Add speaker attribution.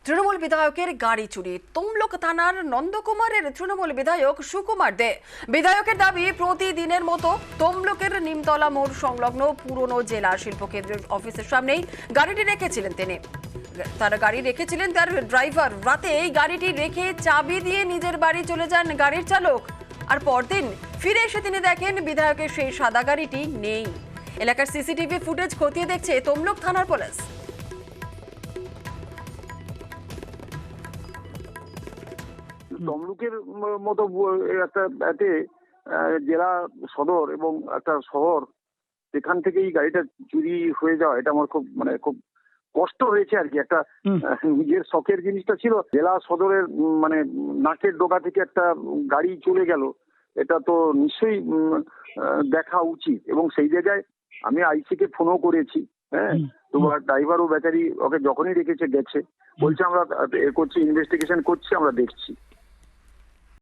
Speaker 1: তৃণমূল বিধায়কের গাড়ি চুরি। তমলুক থানার নন্দকুমারের তৃণমূল বিধায়ক সুকুমার দে। বিধায়কের দাবি, প্রতিদিনের মতো তমলুকের নিমতলা মোড় সংলগ্ন পুরনো জেলা শিল্প কেন্দ্রের অফিসের সামনেই গাড়িটি রেখেছিলেন তিনি। তার গাড়ি রেখেছিলেন তার ড্রাইভার। রাতে এই গাড়িটি রেখে চাবি দিয়ে নিজের বাড়ি চলে যান গাড়ির চালক। আর পরদিন ফিরে এসে তিনি দেখেন বিধায়কের সেই সাদা গাড়িটি নেই। এলাকার সিসিটিভি ফুটেজ খতিয়ে দেখছে তমলুক থানার পুলিশ।
Speaker 2: তমলুকের মতো একটা জেলা সদর এবং একটা শহর, সেখান থেকে এই গাড়িটা চুরি হয়ে যাওয়া, এটা আমার খুব কষ্ট হয়েছে আর কি। একটা নিজের শখের জিনিসটা ছিল, জেলা সদরের নাকের ডোকা থেকে একটা গাড়ি চলে গেল, এটা তো নিশ্চয়ই দেখা উচিত। এবং সেই জায়গায় আমি আইসিকে ফোনও করেছি। হ্যাঁ, তোমার ড্রাইভারও বেচারি ওকে যখনই রেখেছে গেছে, বলছে আমরা করছি, ইনভেস্টিগেশন করছি, আমরা দেখছি।